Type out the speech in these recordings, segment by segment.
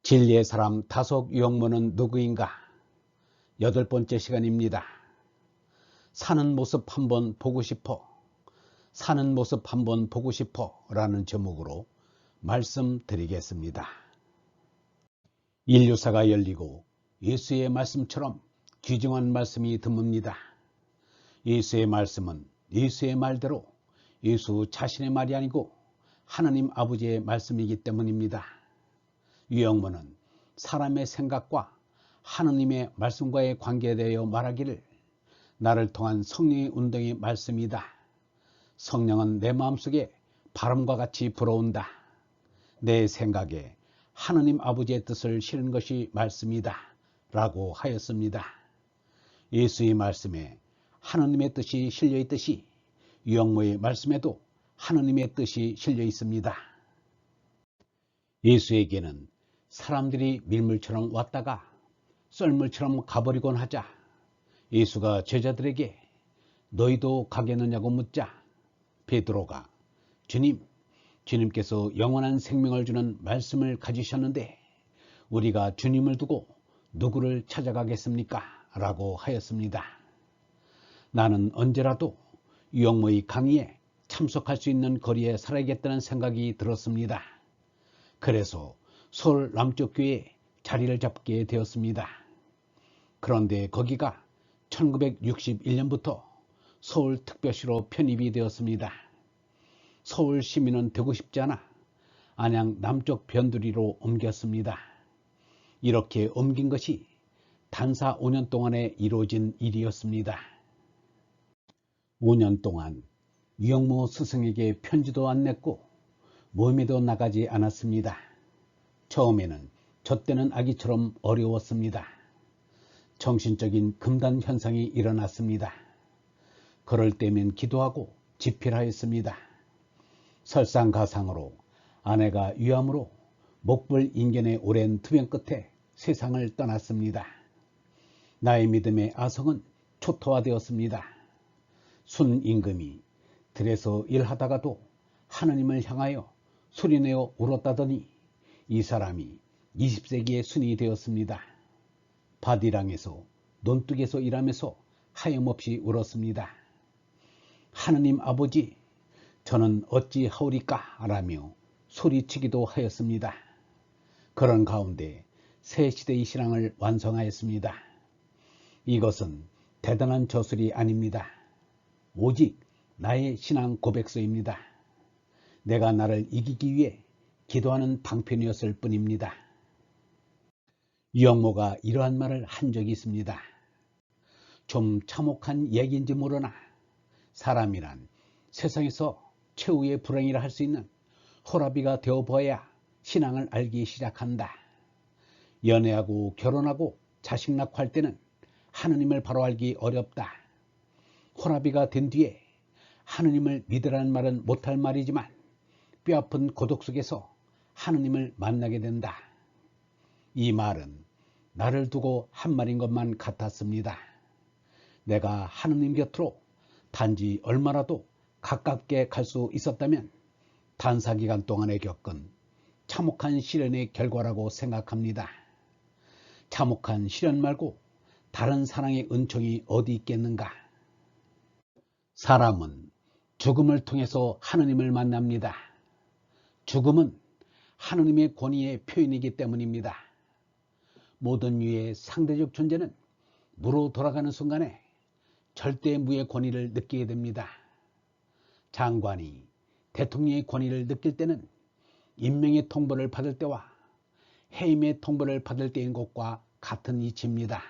진리의 사람 다속 유형무는 누구인가? 8번째 시간입니다. 사는 모습 한번 보고 싶어, 사는 모습 한번 보고 싶어 라는 제목으로 말씀드리겠습니다. 인류사가 열리고 예수의 말씀처럼 귀중한 말씀이 드뭅니다. 예수의 말씀은 예수의 말대로 예수 자신의 말이 아니고 하나님 아버지의 말씀이기 때문입니다. 유형문은 사람의 생각과 하느님의 말씀과의 관계에 대하여 말하기를 나를 통한 성령의 운동의 말씀이다. 성령은 내 마음속에 바람과 같이 불어온다. 내 생각에 하느님 아버지의 뜻을 실은 것이 말씀이다 라고 하였습니다. 예수의 말씀에 하느님의 뜻이 실려 있듯이 유형무의 말씀에도 하느님의 뜻이 실려 있습니다. 예수에게는 사람들이 밀물처럼 왔다가 썰물처럼 가버리곤 하자 예수가 제자들에게 너희도 가겠느냐고 묻자 베드로가 주님께서 영원한 생명을 주는 말씀을 가지셨는데 우리가 주님을 두고 누구를 찾아가겠습니까? 라고 하였습니다. 나는 언제라도 유형무의 강의에 참석할 수 있는 거리에 살아야겠다는 생각이 들었습니다. 그래서 서울 남쪽 교회에 자리를 잡게 되었습니다. 그런데 거기가 1961년부터 서울특별시로 편입이 되었습니다. 서울 시민은 되고 싶지 않아 안양 남쪽 변두리로 옮겼습니다. 이렇게 옮긴 것이 단사 5년 동안에 이루어진 일이었습니다. 5년 동안 유형무 스승에게 편지도 안 냈고 모임에도 나가지 않았습니다. 처음에는 젖대는 아기처럼 어려웠습니다. 정신적인 금단 현상이 일어났습니다. 그럴 때면 기도하고 집필하였습니다. 설상가상으로 아내가 위암으로 목불 인견의 오랜 투병 끝에 세상을 떠났습니다. 나의 믿음의 아성은 초토화되었습니다. 순임금이 들에서 일하다가도 하느님을 향하여 소리내어 울었다더니 이 사람이 20세기의 순이 되었습니다. 바디랑에서 논둑에서 일하면서 하염없이 울었습니다. 하느님 아버지, 저는 어찌하오리까 라며 소리치기도 하였습니다. 그런 가운데 새 시대의 신앙을 완성하였습니다. 이것은 대단한 저술이 아닙니다. 오직 나의 신앙 고백서입니다. 내가 나를 이기기 위해 기도하는 방편이었을 뿐입니다. 유형무가 이러한 말을 한 적이 있습니다. 좀 참혹한 얘기인지 모르나 사람이란 세상에서 최후의 불행이라 할 수 있는 호라비가 되어보아야 신앙을 알기 시작한다. 연애하고 결혼하고 자식 낳고 할 때는 하느님을 바로 알기 어렵다. 호라비가 된 뒤에 하느님을 믿으라는 말은 못할 말이지만 뼈아픈 고독 속에서 하느님을 만나게 된다. 이 말은 나를 두고 한 말인 것만 같았습니다. 내가 하느님 곁으로 단지 얼마라도 가깝게 갈 수 있었다면 단사기간 동안에 겪은 참혹한 시련의 결과라고 생각합니다. 참혹한 시련 말고 다른 사랑의 은총이 어디 있겠는가? 사람은 죽음을 통해서 하느님을 만납니다. 죽음은 하느님의 권위의 표현이기 때문입니다. 모든 유의 상대적 존재는 무로 돌아가는 순간에 절대 무의 권위를 느끼게 됩니다. 장관이 대통령의 권위를 느낄 때는 임명의 통보를 받을 때와 해임의 통보를 받을 때인 것과 같은 이치입니다.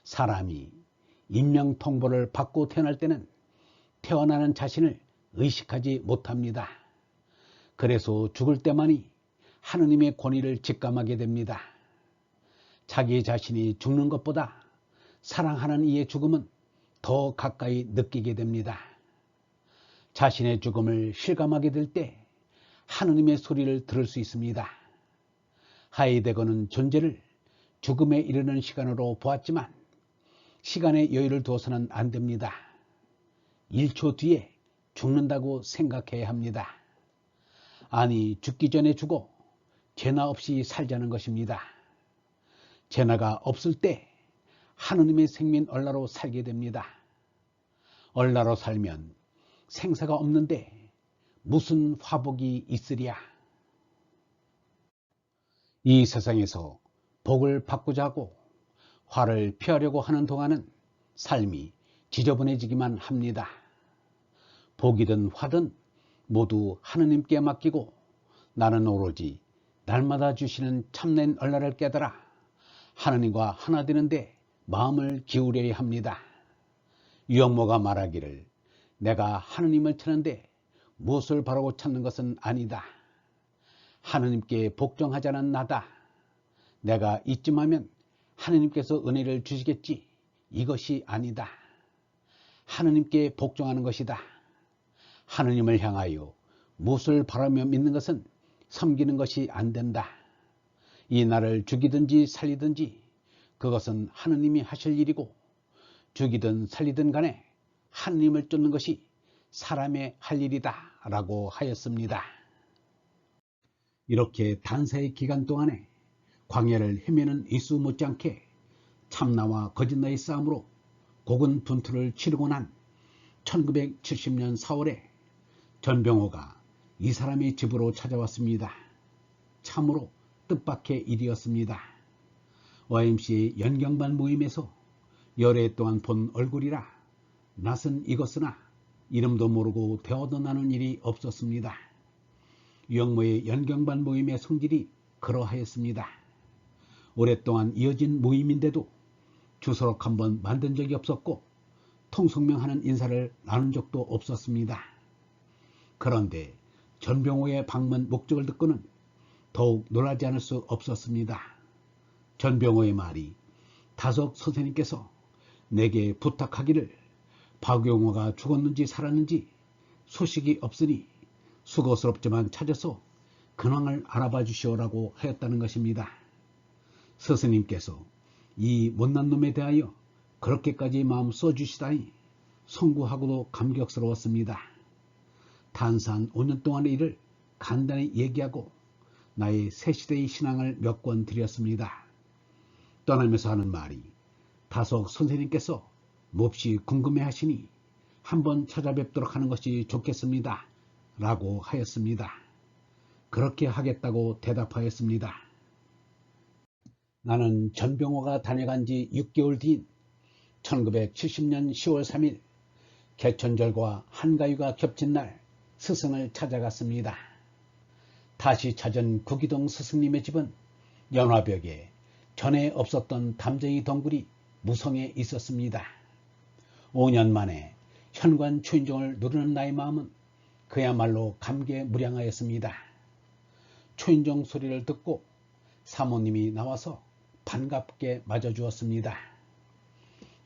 사람이 임명 통보를 받고 태어날 때는 태어나는 자신을 의식하지 못합니다. 그래서 죽을 때만이 하느님의 권위를 직감하게 됩니다. 자기 자신이 죽는 것보다 사랑하는 이의 죽음은 더 가까이 느끼게 됩니다. 자신의 죽음을 실감하게 될 때 하느님의 소리를 들을 수 있습니다. 하이데거는 존재를 죽음에 이르는 시간으로 보았지만 시간의 여유를 두어서는 안 됩니다. 1초 뒤에 죽는다고 생각해야 합니다. 아니, 죽기 전에 죽어 죄나 없이 살자는 것입니다. 죄나가 없을 때 하느님의 생민 얼라로 살게 됩니다. 얼라로 살면 생사가 없는데 무슨 화복이 있으랴. 이 세상에서 복을 받고자 하고 화를 피하려고 하는 동안은 삶이 지저분해지기만 합니다. 복이든 화든 모두 하느님께 맡기고 나는 오로지 날마다 주시는 참된 얼라를 깨달아 하느님과 하나 되는데 마음을 기울여야 합니다. 유영모가 말하기를 내가 하느님을 찾는데 무엇을 바라고 찾는 것은 아니다. 하느님께 복종하자는 나다. 내가 이쯤하면 하느님께서 은혜를 주시겠지. 이것이 아니다. 하느님께 복종하는 것이다. 하느님을 향하여 무엇을 바라며 믿는 것은 섬기는 것이 안 된다. 이 나를 죽이든지 살리든지 그것은 하느님이 하실 일이고 죽이든 살리든 간에 하느님을 쫓는 것이 사람의 할 일이다 라고 하였습니다. 이렇게 단사의 기간 동안에 광야를 헤매는 이수 못지않게 참나와 거짓나의 싸움으로 고군분투를 치르고 난 1970년 4월에 전병호가 이 사람의 집으로 찾아왔습니다. 참으로 뜻밖의 일이었습니다. YMCA 연경반 모임에서 열해 동안 본 얼굴이라 낯은 익었으나 이름도 모르고 대화도 나눈 일이 없었습니다. 유영모의 연경반 모임의 성질이 그러하였습니다. 오랫동안 이어진 모임인데도 주소록 한번 만든 적이 없었고 통성명하는 인사를 나눈 적도 없었습니다. 그런데 전병호의 방문 목적을 듣고는 더욱 놀라지 않을 수 없었습니다. 전병호의 말이 다석 선생님께서 내게 부탁하기를 박용호가 죽었는지 살았는지 소식이 없으니 수고스럽지만 찾아서 근황을 알아봐 주시오라고 하였다는 것입니다. 스승님께서 이 못난 놈에 대하여 그렇게까지 마음 써주시다니 송구하고도 감격스러웠습니다. 단산 5년 동안의 일을 간단히 얘기하고 나의 새시대의 신앙을 몇 권 드렸습니다. 떠나면서 하는 말이 다석 선생님께서 몹시 궁금해하시니 한번 찾아뵙도록 하는 것이 좋겠습니다. 라고 하였습니다. 그렇게 하겠다고 대답하였습니다. 나는 전병호가 다녀간 지 6개월 뒤인 1970년 10월 3일 개천절과 한가위가 겹친 날 스승을 찾아갔습니다. 다시 찾은 구기동 스승님의 집은 연화벽에 전에 없었던 담쟁이 덩굴이 무성해 있었습니다. 5년 만에 현관 초인종을 누르는 나의 마음은 그야말로 감개무량하였습니다. 초인종 소리를 듣고 사모님이 나와서 반갑게 맞아주었습니다.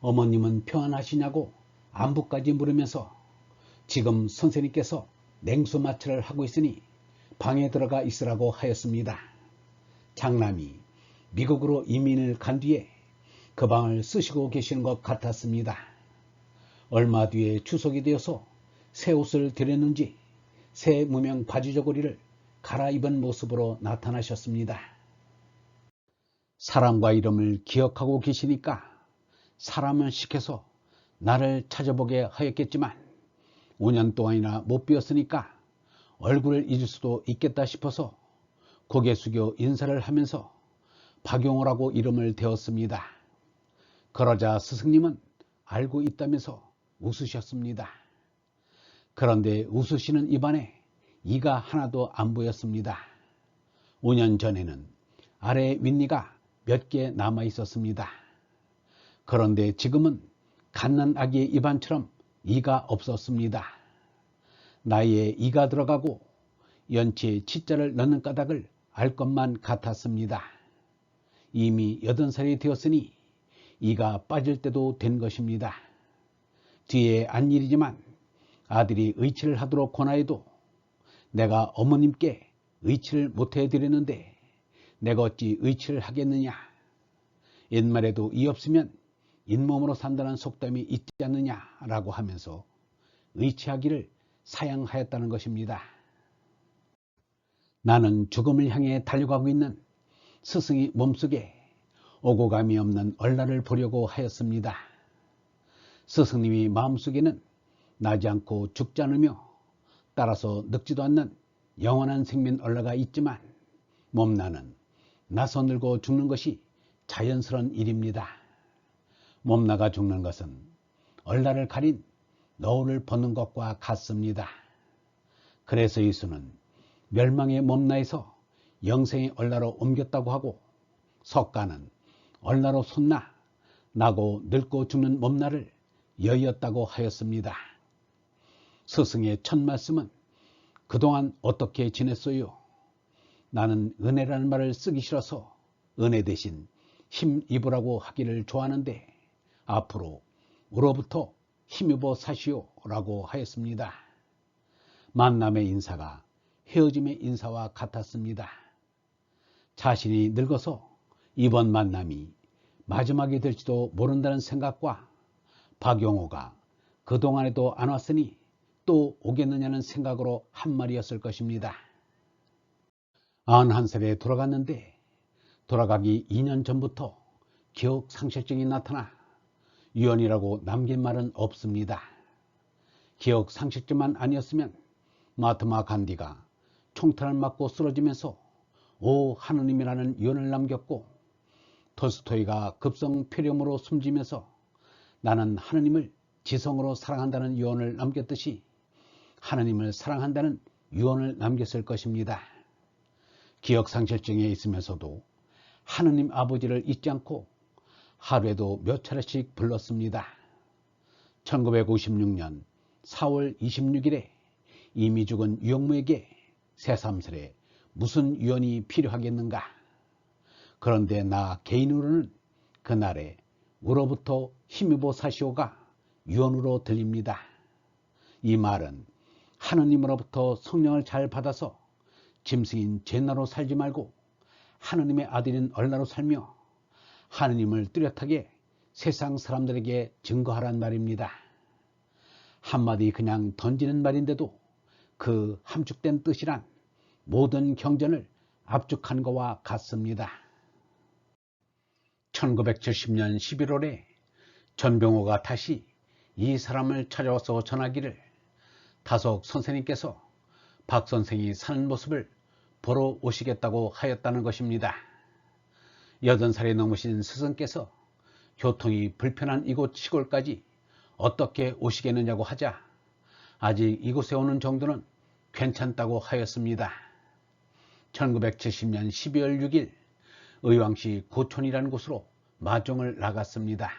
어머님은 평안하시냐고 안부까지 물으면서 지금 선생님께서 냉수 마취를 하고 있으니 방에 들어가 있으라고 하였습니다. 장남이 미국으로 이민을 간 뒤에 그 방을 쓰시고 계시는 것 같았습니다. 얼마 뒤에 추석이 되어서 새 옷을 드렸는지 새 무명 바지 저고리를 갈아입은 모습으로 나타나셨습니다. 사람과 이름을 기억하고 계시니까 사람을 시켜서 나를 찾아보게 하였겠지만 5년 동안이나 못 뵈었으니까 얼굴을 잊을 수도 있겠다 싶어서 고개 숙여 인사를 하면서 박용호라고 이름을 대었습니다. 그러자 스승님은 알고 있다면서 웃으셨습니다. 그런데 웃으시는 입안에 이가 하나도 안 보였습니다. 5년 전에는 아래 윗니가 몇 개 남아 있었습니다. 그런데 지금은 갓난 아기의 입안처럼 이가 없었습니다. 나이에 이가 들어가고 연치에 치자를 넣는 까닭을 알 것만 같았습니다. 이미 80살이 되었으니 이가 빠질 때도 된 것입니다. 뒤에 안 일이지만 아들이 의치를 하도록 권하여도 내가 어머님께 의치를 못해드렸는데 내가 어찌 의치를 하겠느냐. 옛말에도 이 없으면 잇몸으로 산다는 속담이 있지 않느냐라고 하면서 의치하기를 사양하였다는 것입니다. 나는 죽음을 향해 달려가고 있는 스승의 몸속에 오고 감이 없는 얼라를 보려고 하였습니다. 스승님이 마음속에는 나지 않고 죽지 않으며 따라서 늙지도 않는 영원한 생명 얼라가 있지만 몸나는 나서 늙어 죽는 것이 자연스러운 일입니다. 몸나가 죽는 것은 얼라를 가린 너울을 벗는 것과 같습니다. 그래서 예수는 멸망의 몸나에서 영생의 얼라로 옮겼다고 하고 석가는 얼라로 솟나 나고 늙고 죽는 몸나를 여의었다고 하였습니다. 스승의 첫 말씀은 그동안 어떻게 지냈어요? 나는 은혜라는 말을 쓰기 싫어서 은혜 대신 힘입으라고 하기를 좋아하는데 앞으로 우로부터 힘입어 사시오 라고 하였습니다. 만남의 인사가 헤어짐의 인사와 같았습니다. 자신이 늙어서 이번 만남이 마지막이 될지도 모른다는 생각과 박용호가 그동안에도 안 왔으니 또 오겠느냐는 생각으로 한 말이었을 것입니다. 91살에 돌아갔는데 돌아가기 2년 전부터 기억 상실증이 나타나 유언이라고 남긴 말은 없습니다. 기억 상실증만 아니었으면 마하트마 간디가 총탄을 맞고 쓰러지면서 오 하느님이라는 유언을 남겼고 톨스토이가 급성 폐렴으로 숨지면서 나는 하느님을 지성으로 사랑한다는 유언을 남겼듯이 하느님을 사랑한다는 유언을 남겼을 것입니다. 기억상실증에 있으면서도 하느님 아버지를 잊지 않고 하루에도 몇 차례씩 불렀습니다. 1956년 4월 26일에 이미 죽은 유영무에게 새삼스레 무슨 유언이 필요하겠는가. 그런데 나 개인으로는 그날에 우로부터 힘입어 사시오가 유언으로 들립니다. 이 말은 하느님으로부터 성령을 잘 받아서 짐승인 죄나로 살지 말고 하느님의 아들인 얼나로 살며 하느님을 뚜렷하게 세상 사람들에게 증거하란 말입니다. 한마디 그냥 던지는 말인데도 그 함축된 뜻이란 모든 경전을 압축한 것과 같습니다. 1970년 11월에 전병호가 다시 이 사람을 찾아와서 전하기를 다속 선생님께서 박 선생이 사는 모습을 보러 오시겠다고 하였다는 것입니다. 80살이 넘으신 스승께서 교통이 불편한 이곳 시골까지 어떻게 오시겠느냐고 하자 아직 이곳에 오는 정도는 괜찮다고 하였습니다. 1970년 12월 6일 의왕시 고촌이라는 곳으로 마종을 나갔습니다.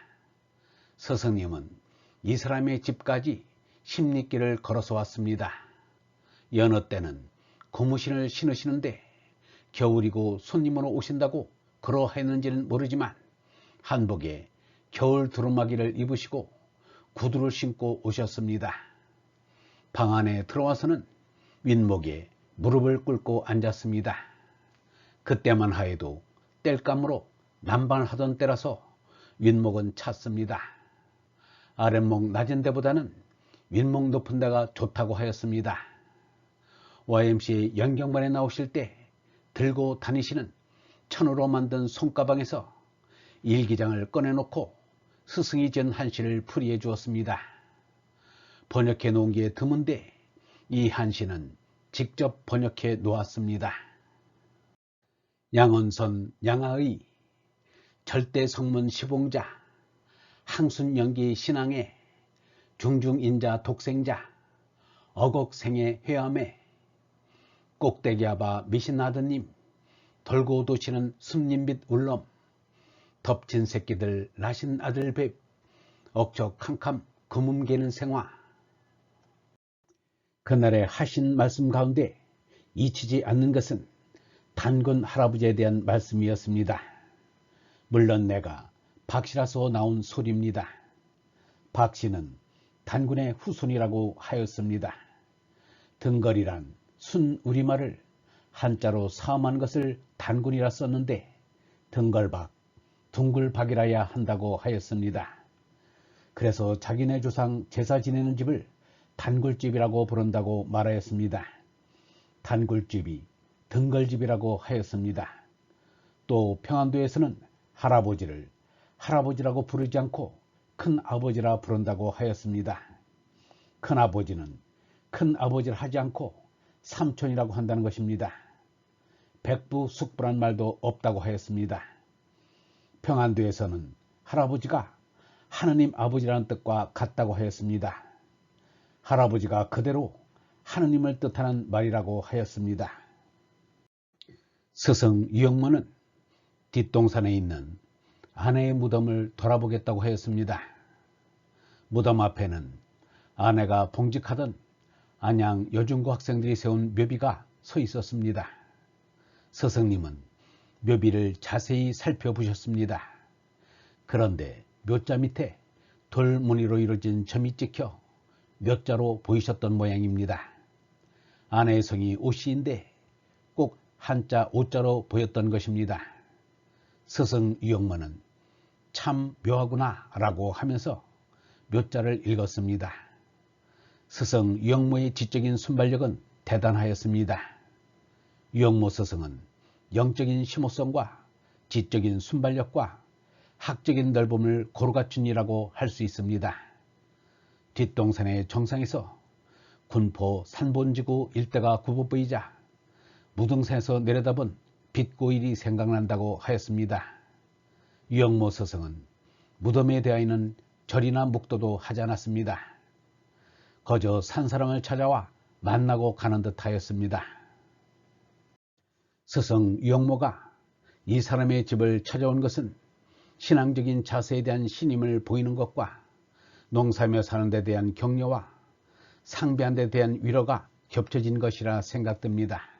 스승님은 이 사람의 집까지 10리길을 걸어서 왔습니다. 여느 때는 고무신을 신으시는데 겨울이고 손님으로 오신다고 그러했는지는 모르지만 한복에 겨울 두루마기를 입으시고 구두를 신고 오셨습니다. 방 안에 들어와서는 윗목에 무릎을 꿇고 앉았습니다. 그때만 하여도 땔감으로 난방을 하던 때라서 윗목은 찼습니다. 아랫목 낮은 데보다는 윗목 높은 데가 좋다고 하였습니다. YMCA 연경반에 나오실 때 들고 다니시는 천으로 만든 손가방에서 일기장을 꺼내놓고 스승이 전 한시를 풀이해 주었습니다. 번역해 놓은 게 드문데 이 한시는 직접 번역해 놓았습니다. 양언선 양하의 절대성문 시봉자 항순연기 신앙의 중중인자 독생자 어곡생의 회암에 꼭대기아바 미신아드님 돌고 도시는 습님빛 울럼 덮친 새끼들 나신 아들 뵙 억적 캄캄 금음개는 생화. 그날의 하신 말씀 가운데 잊히지 않는 것은 단군 할아버지에 대한 말씀이었습니다. 물론 내가 박씨라서 나온 소리입니다. 박씨는 단군의 후손이라고 하였습니다. 등걸이란 순 우리말을 한자로 사음한 것을 단군이라 썼는데 등걸박, 둥글박이라야 한다고 하였습니다. 그래서 자기네 조상 제사 지내는 집을 단굴집이라고 부른다고 말하였습니다. 단굴집이 등걸집이라고 하였습니다. 또 평안도에서는 할아버지를 할아버지라고 부르지 않고 큰아버지라 부른다고 하였습니다. 큰아버지는 큰아버지를 하지 않고 삼촌이라고 한다는 것입니다. 백부숙부란 말도 없다고 하였습니다. 평안도에서는 할아버지가 하느님 아버지라는 뜻과 같다고 하였습니다. 할아버지가 그대로 하느님을 뜻하는 말이라고 하였습니다. 스승 유영모는 뒷동산에 있는 아내의 무덤을 돌아보겠다고 하였습니다. 무덤 앞에는 아내가 봉직하던 안양 여중고 학생들이 세운 묘비가 서 있었습니다. 스승님은 묘비를 자세히 살펴보셨습니다. 그런데 묘자 밑에 돌무늬로 이루어진 점이 찍혀 묘자로 보이셨던 모양입니다. 아내의 성이 오씨인데 꼭 한자 오자로 보였던 것입니다. 스승 유영모는 참 묘하구나 라고 하면서 묘자를 읽었습니다. 스승 유영모의 지적인 순발력은 대단하였습니다. 유영모 스승은 영적인 심오성과 지적인 순발력과 학적인 넓음을 고루 갖춘 이라고 할 수 있습니다. 뒷동산의 정상에서 군포 산본지구 일대가 굽어 보이자 무등산에서 내려다본 빛고일이 생각난다고 하였습니다. 유영모 스승은 무덤에 대하여는 절이나 묵도도 하지 않았습니다. 거저 산 사람을 찾아와 만나고 가는 듯 하였습니다. 스승 유영모가 이 사람의 집을 찾아온 것은 신앙적인 자세에 대한 신임을 보이는 것과 농사며 사는 데 대한 격려와 상배한 데 대한 위로가 겹쳐진 것이라 생각됩니다.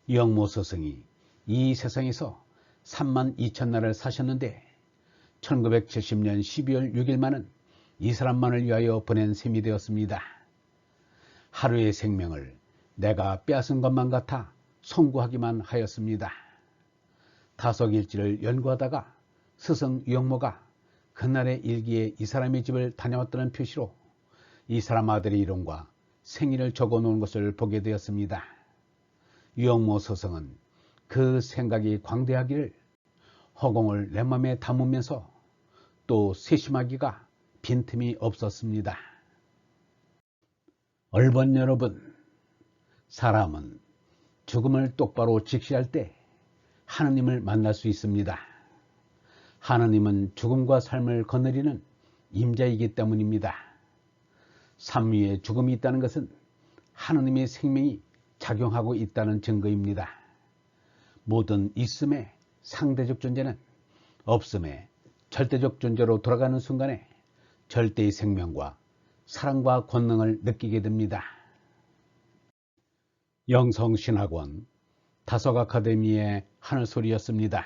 유영모 스승이 이 세상에서 32,000날을 사셨는데 1970년 12월 6일만은 이 사람만을 위하여 보낸 셈이 되었습니다. 하루의 생명을 내가 빼앗은 것만 같아 송구하기만 하였습니다. 다속일지를 연구하다가 스승 유영모가 그날의 일기에 이 사람의 집을 다녀왔다는 표시로 이 사람 아들의 이름과 생일을 적어 놓은 것을 보게 되었습니다. 유영모 스승은 그 생각이 광대하기를 허공을 내 맘에 담으면서 또 세심하기가 빈틈이 없었습니다. 얼번 여러분, 사람은 죽음을 똑바로 직시할 때 하느님을 만날 수 있습니다. 하느님은 죽음과 삶을 거느리는 임자이기 때문입니다. 삶 위에 죽음이 있다는 것은 하느님의 생명이 작용하고 있다는 증거입니다. 모든 있음의 상대적 존재는 없음의 절대적 존재로 돌아가는 순간에 절대의 생명과 사랑과 권능을 느끼게 됩니다. 영성신학원 다속 아카데미의 하늘소리였습니다.